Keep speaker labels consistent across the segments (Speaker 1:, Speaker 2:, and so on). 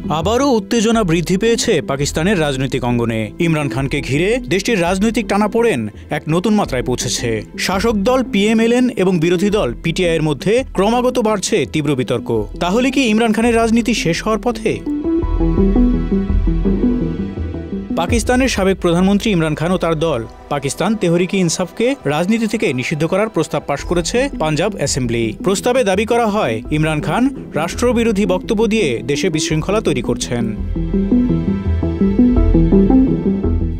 Speaker 1: আবারও উত্তেজনা বৃদ্ধি পেয়েছে পাকিস্তানের রাজনৈতিক অঙ্গনে। ইমরান খানকে ঘিরে দেশটির রাজনৈতিক টানাপোড়েন এক নতুন মাত্রায় পৌঁছেছে। শাসক দল PMLN এবং বিরোধী দল PTI এর মধ্যে ক্রমাগত বাড়ছে তীব্র বিতর্ক। তাহলে কি ইমরান খানের রাজনীতি শেষ হওয়ার পথে? পাকিস্তানের সাবেক প্রধানমন্ত্রী ইমরান খান ও তার দল পাকিস্তান তেহরিক-ই-ইনসাফকে রাজনীতি থেকে নিষিদ্ধ করার প্রস্তাব পাশ করেছে পাঞ্জাব অ্যাসেম্বলি। প্রস্তাবে দাবি করা হয়, ইমরান খান রাষ্ট্রবিরোধী বক্তব্য দিয়ে দেশে বিশৃঙ্খলা তৈরি করছেন।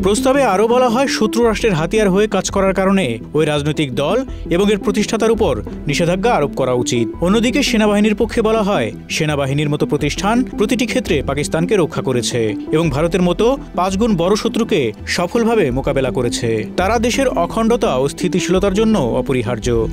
Speaker 1: প্রস্তাবে আরও বলা হয়, শত্রু রাষ্ট্রের হাতিয়ার হয়ে কাজ করার কারণে ওই রাজনৈতিক দল এবং এর প্রতিষ্ঠাতার উপর নিষেধাজ্ঞা আরোপ করা উচিত। অন্যদিকে সেনাবাহিনীর পক্ষে বলা হয়, সেনাবাহিনীর মতো প্রতিষ্ঠান প্রতিটি ক্ষেত্রে পাকিস্তানকে রক্ষা করেছে এবং ভারতের মতো 5 গুণ বড় শত্রুকে সফলভাবে মোকাবেলা করেছে। তারা দেশের অখণ্ডতা ও স্থিতিশীলতার জন্য অপরিহার্য।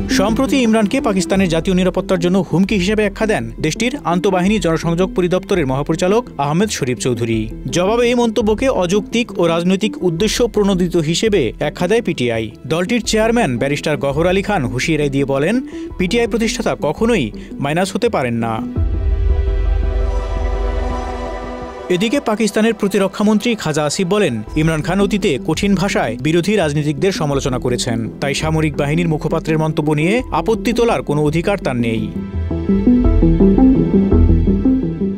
Speaker 1: সম্প্রতি ইমরানকে পাকিস্তানের জাতীয় নিরাপত্তার জন্য হুমকি হিসেবে আখ্যা দেন দেশটির আন্তঃবাহিনী জনসংযোগ পরিদপ্তরের মহাপরিচালক আহমেদ শরীফ চৌধুরী। জবাবে এই মন্তব্যকে অযৌক্তিক ও রাজনৈতিক উদ্দেশ্য প্রণোদিত হিসেবে আখ্যা দেয় PTI। দলটির চেয়ারম্যান ব্যারিস্টার গহর আলী খান হুঁশিয়ারি দিয়ে বলেন, PTI প্রতিষ্ঠাতা কখনোই মাইনাস হতে পারেন না। এদিকে পাকিস্তানের প্রতিরক্ষামন্ত্রী খাজা আসিফ বলেন, ইমরান খান অতীতে কঠিন ভাষায় বিরোধী রাজনীতিকদের সমালোচনা করেছেন, তাই সামরিক বাহিনীর মুখপাত্রের মন্তব্য নিয়ে আপত্তি তোলার কোনো অধিকার তার নেই।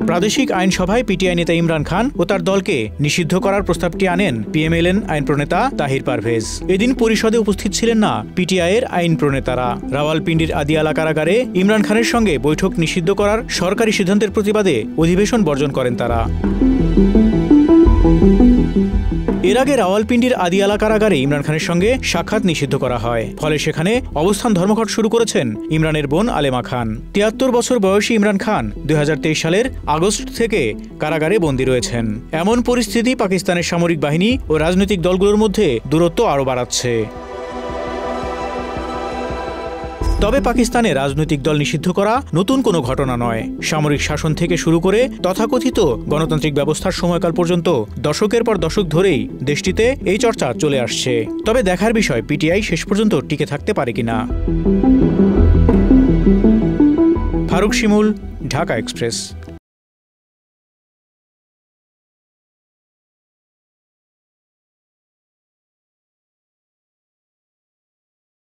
Speaker 1: প্রাদেশিক আইনসভায় PTI নেতা ইমরান খান ও তার দলকে নিষিদ্ধ করার প্রস্তাবটি আনেন PMLN আইন প্রণেতা তাহির পারভেজ। এদিন পরিষদে উপস্থিত ছিলেন না PTI এর আইন প্রণেতারা। রাওয়ালপিন্ডির আদিয়ালা কারাগারে ইমরান খানের সঙ্গে বৈঠক নিষিদ্ধ করার সরকারি সিদ্ধান্তের প্রতিবাদে অধিবেশন বর্জন করেন তারা। এর আগে রাওয়ালপিন্ডির আদিয়ালা কারাগারে ইমরান খানের সঙ্গে সাক্ষাৎ নিষিদ্ধ করা হয়। ফলে সেখানে অবস্থান ধর্মঘট শুরু করেছেন ইমরানের বোন আলেমা খান। 73 বছর বয়সী ইমরান খান 2023 সালের আগস্ট থেকে কারাগারে বন্দী রয়েছেন। এমন পরিস্থিতি পাকিস্তানের সামরিক বাহিনী ও রাজনৈতিক দলগুলোর মধ্যে দূরত্ব আরও বাড়াচ্ছে। তবে পাকিস্তানে রাজনৈতিক দল নিষিদ্ধ করা নতুন কোনো ঘটনা নয়। সামরিক শাসন থেকে শুরু করে তথাকথিত গণতান্ত্রিক ব্যবস্থার সময়কাল পর্যন্ত দশকের পর দশক ধরেই দেশটিতে এই চর্চা চলে আসছে। তবে দেখার বিষয় PTI শেষ পর্যন্ত টিকে থাকতে পারে কিনা। ফারুক শিমুল, ঢাকা এক্সপ্রেস।